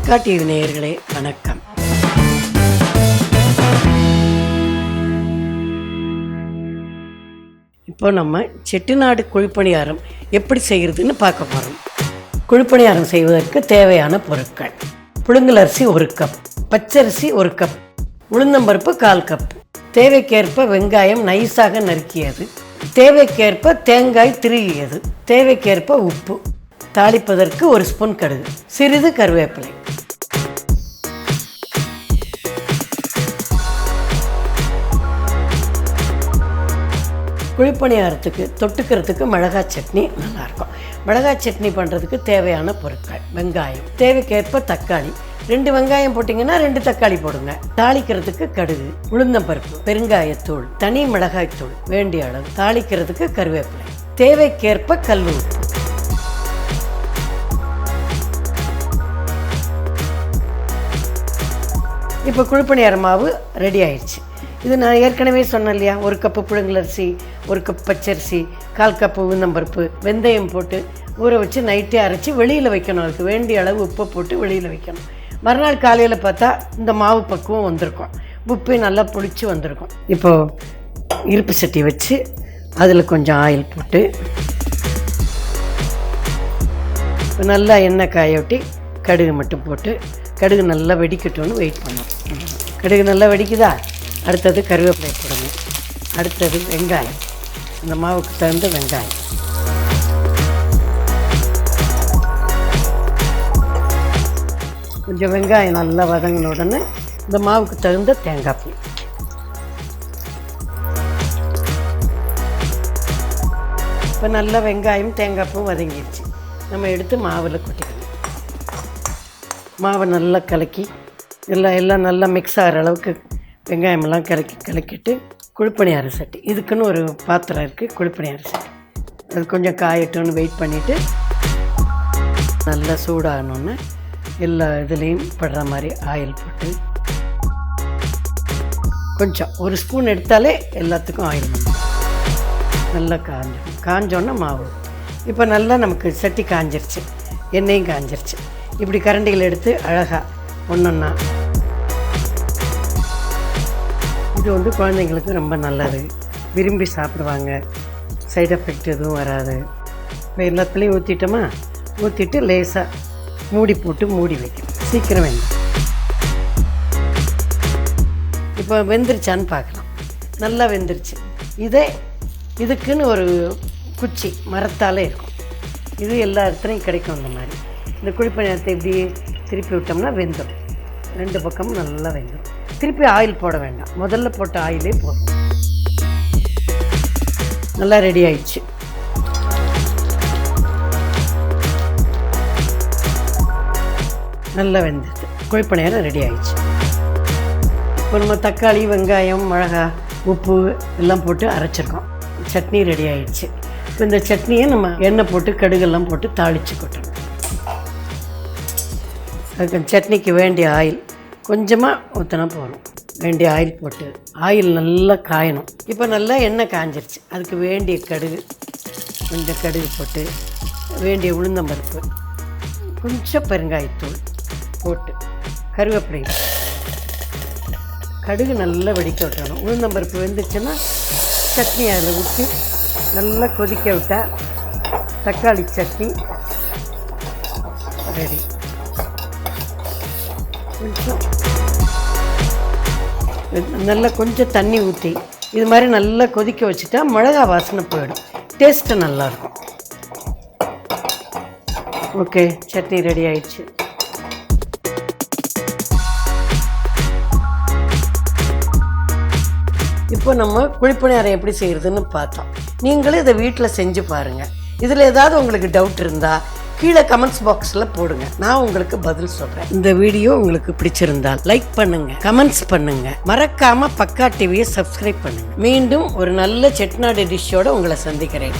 பக்கா டிவி நேயர்களே வணக்கம். இப்போ நம்ம செட்டிநாடு குழிப்பணியாரம் எப்படி செய்கிறதுன்னு பார்க்க போகிறோம். குழிப்பணியாரம் செய்வதற்கு தேவையான பொருட்கள்: புழுங்கல் அரிசி 1 கப், பச்சரிசி 1 கப், உளுந்தம்பருப்பு 1/4 கப், தேவைக்கேற்ப வெங்காயம் நைஸாக நறுக்கியது, தேவைக்கேற்ப தேங்காய் திருகியது, தேவைக்கேற்ப உப்பு, தாளிப்பதற்கு 1 ஸ்பூன் கடுகு, சிறிது கருவேப்பிலை. குழிப்பணியாரத்துக்கு தொட்டுக்கிறதுக்கு மிளகாய் சட்னி நல்லாயிருக்கும். மிளகாய் சட்னி பண்ணுறதுக்கு தேவையான பொருட்கள்: வெங்காயம், தேவைக்கேற்ப தக்காளி, 2 வெங்காயம் போட்டிங்கன்னா 2 தக்காளி போடுங்க. தாளிக்கிறதுக்கு கடுகு, உளுந்தம்பருப்பு, பெருங்காயத்தூள், தனி மிளகாய்த்தூள் வேண்டிய அளவு, தாளிக்கிறதுக்கு கருவேப்பிலை, தேவைக்கேற்ப கல்லூரி. இப்போ குழிப்பணியார மாவு ரெடி ஆயிடுச்சு. இது நான் ஏற்கனவே சொன்னேன் இல்லையா, 1 கப்பு புழுங்கலரிசி, 1 கப் பச்சரிசி, 1/4 கப்பு உளுந்தம்பருப்பு, வெந்தயம் போட்டு ஊற வச்சு நைட்டே அரைச்சி வெளியில் வைக்கணும். அதுக்கு வேண்டிய அளவு உப்பை போட்டு வெளியில் வைக்கணும். மறுநாள் காலையில் பார்த்தா இந்த மாவு பக்குவம் வந்திருக்கும், உப்பு நல்லா புளிச்சு வந்திருக்கும். இப்போது இருப்பு சட்டி வச்சு அதில் கொஞ்சம் ஆயில் போட்டு நல்லா எண்ணெய் காய ஒட்டி கடுகு மட்டும் போட்டு கடுகு நல்லா வெடிக்கட்டும்னு வெயிட் பண்ணோம். கடுகு நல்லா வெடிக்குதா, அடுத்தது கருவேப்பிலை போடணும், அடுத்தது வெங்காயம், அந்த மாவுக்கு தகுந்த வெங்காயம், கொஞ்சம் வெங்காயம் நல்லா வதங்கின உடனே இந்த மாவுக்கு தகுந்த தேங்காய் பூ. இப்போ நல்லா வெங்காயம் தேங்காய் பூ வதங்கிடுச்சு. நம்ம எடுத்து மாவில் கொட்டிக்கணும். மாவை நல்லா கலக்கி எல்லாம் நல்லா மிக்ஸ் ஆகிற அளவுக்கு வெங்காயமெல்லாம் கலக்கிட்டு குழிப்பணியார சட்டி, இதுக்குன்னு ஒரு பாத்திரம் இருக்குது, குழிப்பணியார சட்டி, அது கொஞ்சம் காயட்டும்னு வெயிட் பண்ணிவிட்டு நல்லா சூடாகணுன்னு எல்லா இதுலேயும் படுற மாதிரி ஆயில் போட்டு கொஞ்சம் 1 ஸ்பூன் எடுத்தாலே எல்லாத்துக்கும் ஆயில் வந்துடும். நல்லா காஞ்சோன்னா மாவு. இப்போ நல்லா நமக்கு சட்டி காஞ்சிருச்சு, எண்ணெயும் காஞ்சிருச்சு. இப்படி கரண்டிகள் எடுத்து அழகாக ஒன்றொன்னா, இது வந்து குழந்தைங்களுக்கு ரொம்ப நல்லது, விரும்பி சாப்பிடுவாங்க, சைடு எஃபெக்ட் எதுவும் வராது. இப்போ எல்லாத்துலேயும் ஊற்றிட்டோமா, ஊற்றிட்டு லேசாக மூடி போட்டு மூடி வைக்கணும், சீக்கிரம் வேணும். இப்போ வெந்துருச்சான்னு பார்க்கலாம். நல்லா வெந்துருச்சு. இதுக்குன்னு ஒரு குச்சி மரத்தாலே இருக்கும், இது எல்லா இடத்துலையும் கிடைக்கும். அந்த மாதிரி இந்த குழிப்பணியாரத்தை இப்படி திருப்பி விட்டோம்னா வெந்துடும், 2 பக்கமும் நல்லா வெந்துடும். திருப்பி ஆயில் போட வேண்டாம், முதல்ல போட்ட ஆயிலே போதும். நல்லா ரெடி ஆயிடுச்சு. நல்லா வெந்துடுது, குழிப்பணியாரம் ரெடி ஆயிடுச்சு. இப்போ நம்ம தக்காளி, வெங்காயம், மிளகாய், உப்பு எல்லாம் போட்டு அரைச்சிருக்கோம். சட்னி ரெடி ஆயிடுச்சு. இப்போ இந்த சட்னியை நம்ம எண்ணெய் போட்டு கடுகெல்லாம் போட்டு தாளித்து கொட்டணும். அதுக்கு சட்னிக்கு வேண்டிய ஆயில் கொஞ்சமாக ஊற்றினா போகணும். வேண்டிய ஆயில் போட்டு ஆயில் நல்லா காயணும். இப்போ நல்லா எண்ணெய் காஞ்சிருச்சு. அதுக்கு வேண்டிய கடுகு, கொஞ்சம் கடுகு போட்டு வேண்டிய உளுந்தம்பருப்பு, கொஞ்சம் பெருங்காயத்தூள் போட்டு கருவேப்பிலை, கடுகு நல்லா வெடிக்க விட்டணும். உளுந்தம்பருப்பு வெந்துச்சுன்னா சட்னி அதில் ஊற்றி நல்லா கொதிக்க விட்டால் தக்காளி சட்னி ரெடி. கொஞ்சம் நல்லா கொஞ்சம் தண்ணி ஊற்றி இது மாதிரி நல்லா கொதிக்க வச்சுட்டா மிளகா வாசனை போயிடும், டேஸ்ட்டு நல்லாயிருக்கும். ஓகே, சட்னி ரெடி ஆயிடுச்சு. இப்போ நம்ம குழிப்பணியாரம் எப்படி செய்கிறதுன்னு பார்த்தோம். நீங்களும் இதை வீட்டில் செஞ்சு பாருங்கள். இதில் ஏதாவது உங்களுக்கு டவுட் இருந்தால் கீழே கமெண்ட்ஸ் பாக்ஸில் போடுங்க, நான் உங்களுக்கு பதில் சொல்கிறேன். இந்த வீடியோ உங்களுக்கு பிடிச்சிருந்தால் லைக் பண்ணுங்கள், கமெண்ட்ஸ் பண்ணுங்கள், மறக்காமல் பக்கா டிவியை சப்ஸ்கிரைப் பண்ணுங்கள். மீண்டும் ஒரு நல்ல செட்டிநாடு டிஷ்ஷோடு உங்களை சந்திக்கிறேன்.